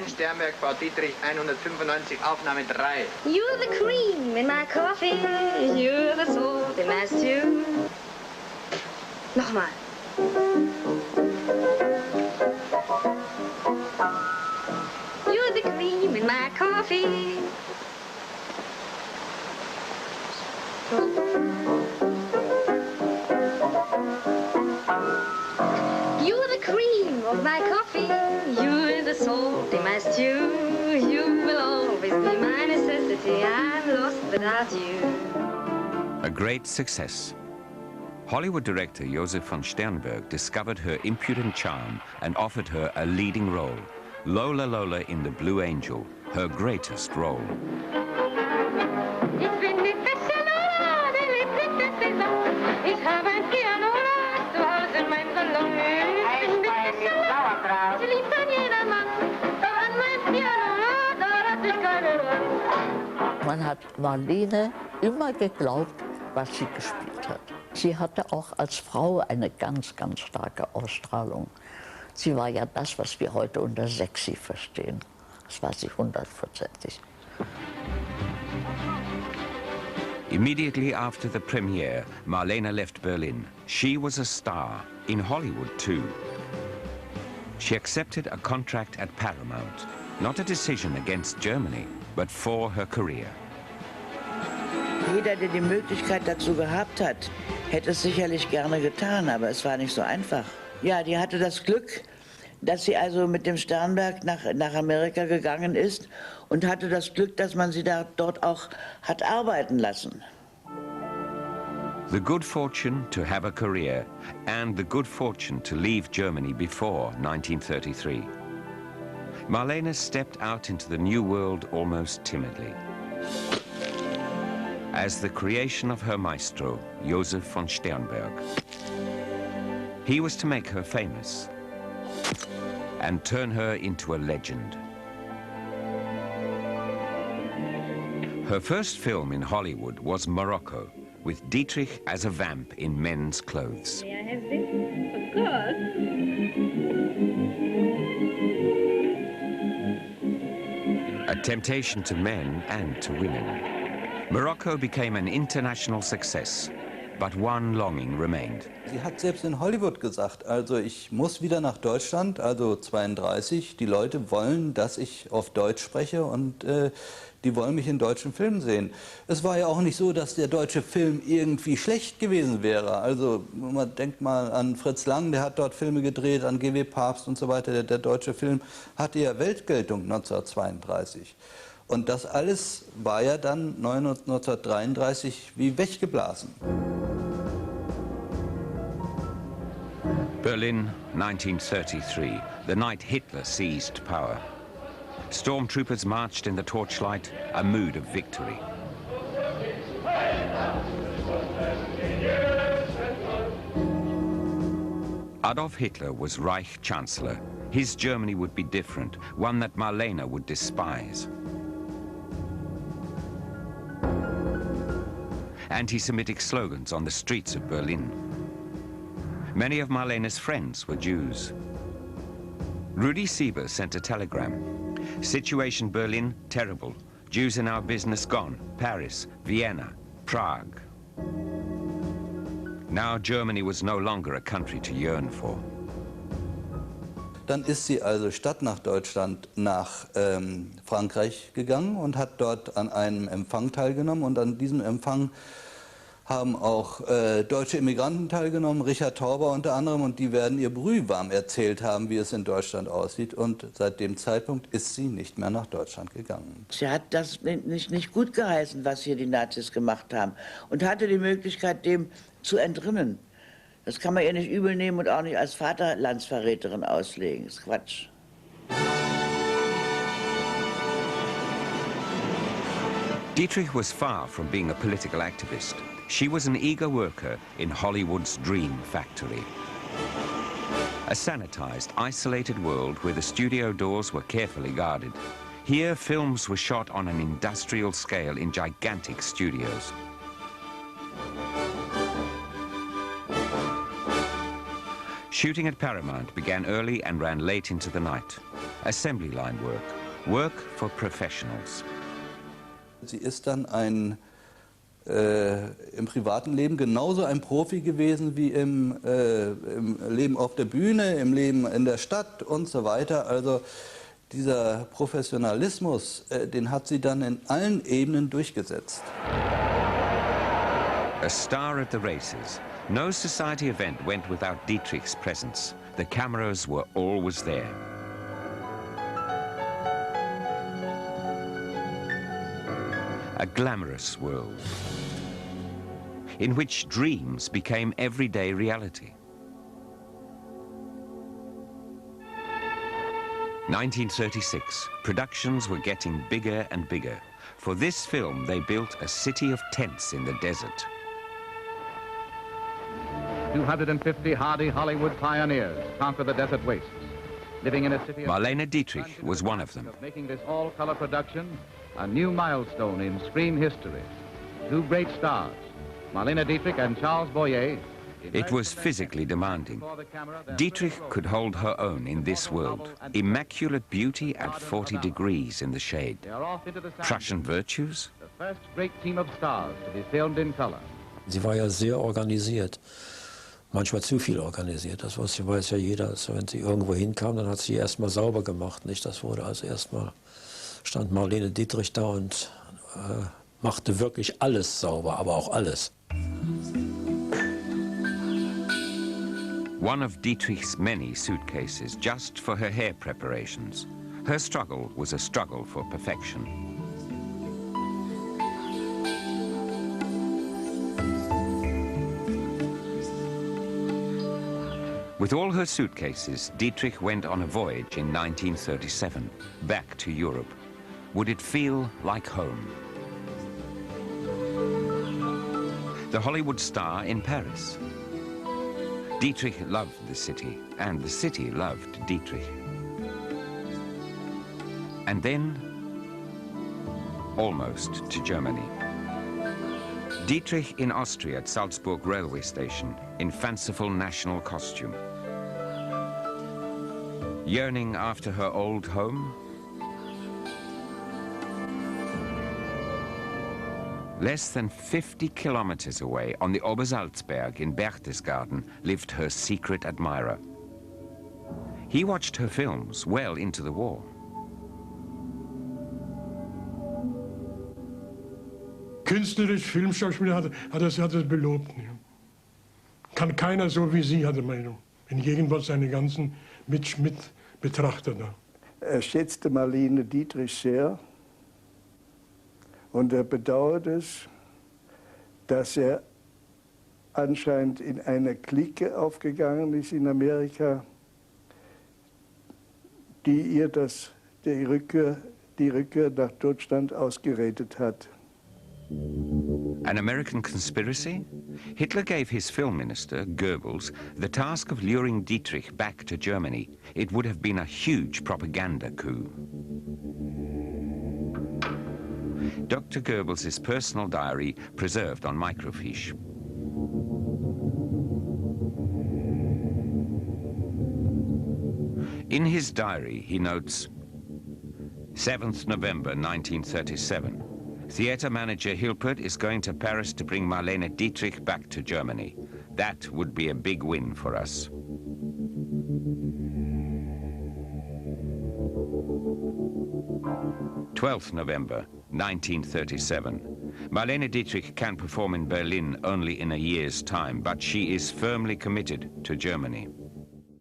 Sternberg, Frau Dietrich, 195, Aufnahme 3. You're the cream in my coffee, you're the salt in my stew. Nochmal. You're the cream in my coffee. You're the cream of my coffee, you're the salt in my stew. You will always be my necessity, I'm lost without you. A great success. Hollywood director Josef von Sternberg discovered her impudent charm and offered her a leading role. Lola Lola in The Blue Angel, her greatest role. Man hat Marlene immer geglaubt, was sie gespielt hat. Sie hatte auch als Frau eine ganz, ganz starke Ausstrahlung. Sie war ja das, was wir heute unter sexy verstehen. Das war sie 100%ig. Immediately after the premiere, Marlene left Berlin. She was a star, in Hollywood too. She accepted a contract at Paramount, not a decision against Germany, but for her career. Jeder, der die Möglichkeit dazu gehabt hat, hätte es sicherlich gerne getan, aber es war nicht so einfach. Ja, die hatte das Glück, dass sie also mit dem Sternberg nach Amerika gegangen ist und hatte das Glück, dass man sie dort auch hat arbeiten lassen. The good fortune to have a career and the good fortune to leave Germany before 1933. Marlene stepped out into the new world almost timidly. As the creation of her maestro, Josef von Sternberg. He was to make her famous and turn her into a legend. Her first film in Hollywood was Morocco, with Dietrich as a vamp in men's clothes. May I have this? Of course. A temptation to men and to women. Morocco became an international success, but one longing remained. Sie hat selbst in Hollywood gesagt, also ich muss wieder nach Deutschland, also 32. Die Leute wollen, dass ich auf Deutsch spreche und die wollen mich in deutschen Filmen sehen. Es war ja auch nicht so, dass der deutsche Film irgendwie schlecht gewesen wäre. Also man denkt mal an Fritz Lang, der hat dort Filme gedreht, an G.W. Pabst und so weiter. Der deutsche Film hatte ja Weltgeltung 1932. Und das alles war ja dann 1933 wie weggeblasen. Berlin, 1933, the night Hitler seized power. Stormtroopers marched in the torchlight, a mood of victory. Adolf Hitler was Reich Chancellor. His Germany would be different, one that Marlene would despise. Anti-Semitic slogans on the streets of Berlin. Many of Marlene's friends were Jews. Rudi Sieber sent a telegram. Situation Berlin, terrible. Jews in our business gone. Paris, Vienna, Prague. Now Germany was no longer a country to yearn for. Dann ist sie also statt nach Deutschland nach Frankreich gegangen und hat dort an einem Empfang teilgenommen. Und an diesem Empfang haben auch deutsche Immigranten teilgenommen, Richard Tauber unter anderem, und die werden ihr brühwarm erzählt haben, wie es in Deutschland aussieht. Und seit dem Zeitpunkt ist sie nicht mehr nach Deutschland gegangen. Sie hat das nicht gut geheißen, was hier die Nazis gemacht haben, und hatte die Möglichkeit, dem zu entrinnen. Das kann man ihr nicht übel nehmen und auch nicht als Vaterlandsverräterin auslegen. Das ist Quatsch. Dietrich was far from being a political activist. She was an eager worker in Hollywood's dream factory. A sanitized, isolated world where the studio doors were carefully guarded. Here, films were shot on an industrial scale in gigantic studios. Shooting at Paramount began early and ran late into the night. Assembly line work, Work for professionals. Sie ist dann im privaten Leben genauso ein Profi gewesen wie im Leben auf der Bühne, im Leben in der Stadt und so weiter. Also dieser Professionalismus, den hat sie dann in allen Ebenen durchgesetzt. A star at the races. No society event went without Dietrich's presence. The cameras were always there. A glamorous world in which dreams became everyday reality. 1936, productions were getting bigger and bigger. For this film, they built a city of tents in the desert. 250 hardy Hollywood pioneers conquer the desert wastes, living in a city. Marlene Dietrich was one of them. Making this all-color production a new milestone in screen history. Two great stars, Marlene Dietrich and Charles Boyer. It was physically demanding. Dietrich could hold her own in this world. Immaculate beauty at 40 degrees in the shade. Prussian virtues. The first great team of stars to be filmed in color. Sie war ja sehr organisiert. Manchmal zu viel organisiert. Das weiß ja jeder. Also wenn sie irgendwo hinkam, dann hat sie erstmal sauber gemacht. Nicht? Das wurde also erstmal, stand Marlene Dietrich da und machte wirklich alles sauber, aber auch alles. One of Dietrich's many suitcases just for her hair preparations. Her struggle was a struggle for perfection. With all her suitcases, Dietrich went on a voyage in 1937, back to Europe. Would it feel like home? The Hollywood star in Paris. Dietrich loved the city, and the city loved Dietrich. And then, almost to Germany. Dietrich in Austria at Salzburg railway station in fanciful national costume. Yearning after her old home? Less than 50 kilometers away on the Obersalzberg in Berchtesgaden lived her secret admirer. He watched her films well into the war. Künstlerisch, Filmschauspieler hat es belobt. Kann keiner so wie sie, hat er Meinung. In Gegenwart seine ganzen Mitbetrachter da. Er schätzte Marlene Dietrich sehr und er bedauert es, dass er anscheinend in einer Clique aufgegangen ist in Amerika, die ihr die Rückkehr nach Deutschland ausgeredet hat. An American conspiracy? Hitler gave his film minister, Goebbels, the task of luring Dietrich back to Germany. It would have been a huge propaganda coup. Dr. Goebbels' personal diary preserved on microfiche. In his diary, he notes, 7th November 1937. Theatre manager Hilpert is going to Paris to bring Marlene Dietrich back to Germany. That would be a big win for us. "12th November, 1937. Marlene Dietrich can perform in Berlin only in a year's time, but she is firmly committed to Germany."